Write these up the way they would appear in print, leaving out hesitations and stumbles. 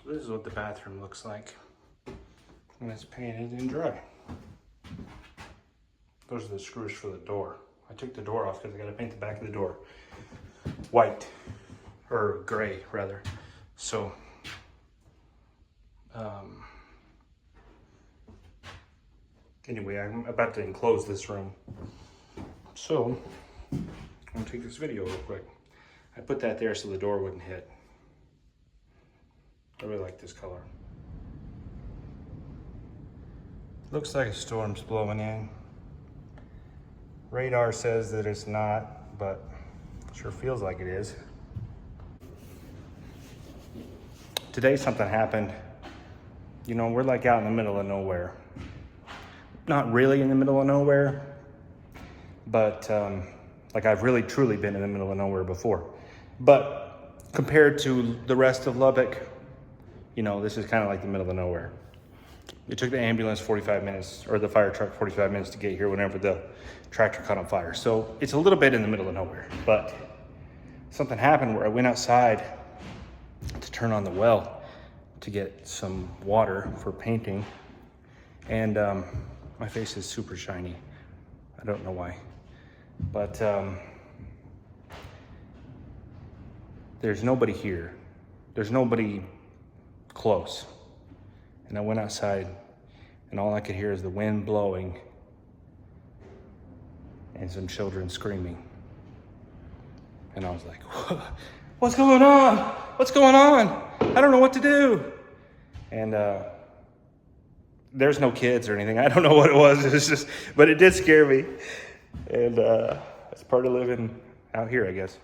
So this is what the bathroom looks like when it's painted and dry. Those are the screws for the door. I took the door off because I got to paint the back of the door white, or gray rather. So, anyway, I'm about to enclose this room. So, I'm gonna take this video real quick. I put that there so the door wouldn't hit. I really like this color. Looks like a storm's blowing in. Radar says that it's not, but it sure feels like it is. Today something happened. You know, we're like out in the middle of nowhere. Not really in the middle of nowhere, but like I've really truly been in the middle of nowhere before. But compared to the rest of Lubbock, you know, this is kind of like the middle of nowhere. It took the ambulance 45 minutes, or the fire truck 45 minutes to get here whenever the tractor caught on fire. So it's a little bit in the middle of nowhere, but something happened where I went outside to turn on the well to get some water for painting. And my face is super shiny. I don't know why, but there's nobody here. There's nobody close. And I went outside and all I could hear is the wind blowing and some children screaming. And I was like, what's going on? What's going on? I don't know what to do. And there's no kids or anything. I don't know what it was. It was just, but it did scare me. And it's part of living out here, I guess.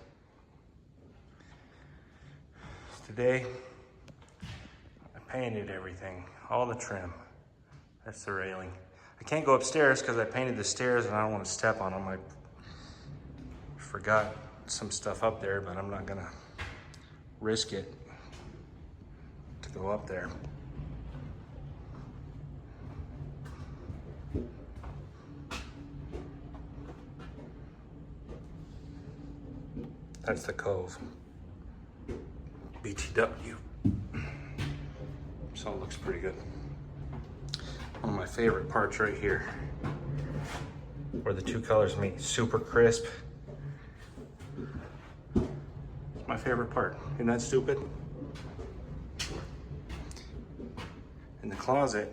Today, I painted everything, all the trim. That's the railing. I can't go upstairs because I painted the stairs and I don't want to step on them. I forgot some stuff up there, but I'm not gonna risk it to go up there. That's the Cove. BTW. So it looks pretty good. One of my favorite parts right here, where the two colors meet, super crisp. My favorite part. Isn't that stupid? In the closet,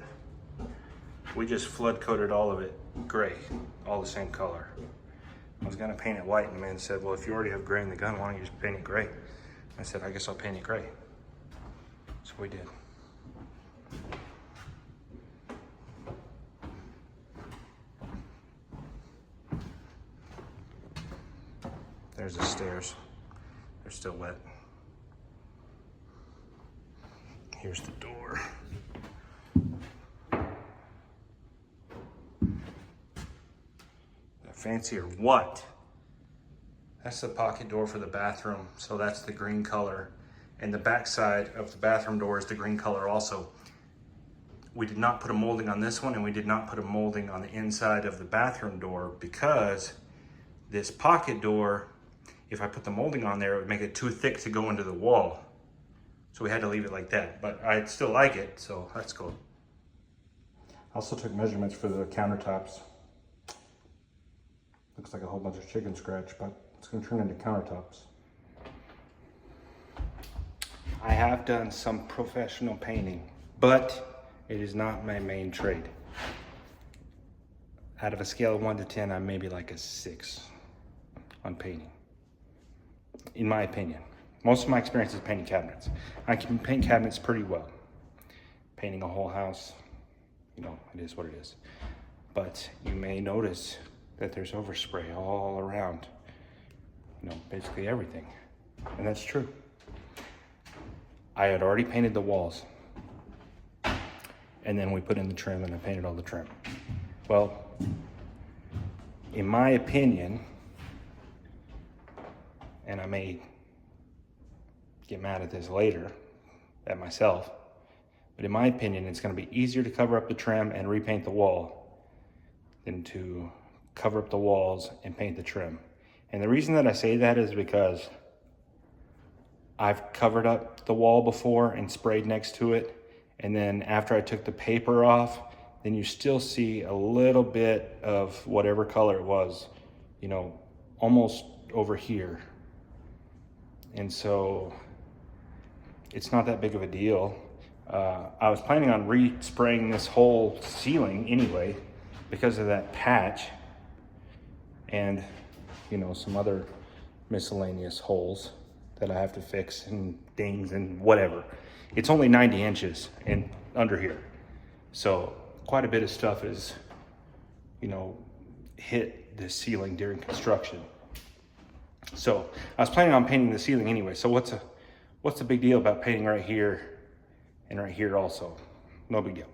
we just flood coated all of it gray, all the same color. I was gonna paint it white, and the man said, well, if you already have gray in the gun, why don't you just paint it gray? I said, I guess I'll paint it gray. So we did. There's the stairs. They're still wet. Here's the door. That fancy or what? That's the pocket door for the bathroom. So that's the green color. And the back side of the bathroom door is the green color also. We did not put a molding on this one, and we did not put a molding on the inside of the bathroom door because this pocket door, if I put the molding on there, it would make it too thick to go into the wall. So we had to leave it like that, but I still like it, so that's cool. I also took measurements for the countertops. Looks like a whole bunch of chicken scratch, but it's gonna turn into countertops. I have done some professional painting, but it is not my main trade. Out of a scale of 1 to 10, I'm maybe like a 6 on painting, in my opinion. Most of my experience is painting cabinets. I can paint cabinets pretty well. Painting a whole house, you know, it is what it is. But you may notice that there's overspray all around, you know, basically everything. And that's true. I had already painted the walls. And then we put in the trim and I painted all the trim. Well, in my opinion, and I may get mad at this later, at myself, but in my opinion, it's gonna be easier to cover up the trim and repaint the wall than to cover up the walls and paint the trim. And the reason that I say that is because I've covered up the wall before and sprayed next to it. And then after I took the paper off, then you still see a little bit of whatever color it was, you know, almost over here. And so it's not that big of a deal. I was planning on re-spraying this whole ceiling anyway because of that patch and, you know, some other miscellaneous holes that I have to fix and dings and whatever. It's only 90 inches and under here. So quite a bit of stuff is, you know, hit the ceiling during construction. So I was planning on painting the ceiling anyway. So what's the big deal about painting right here and right here also? No big deal.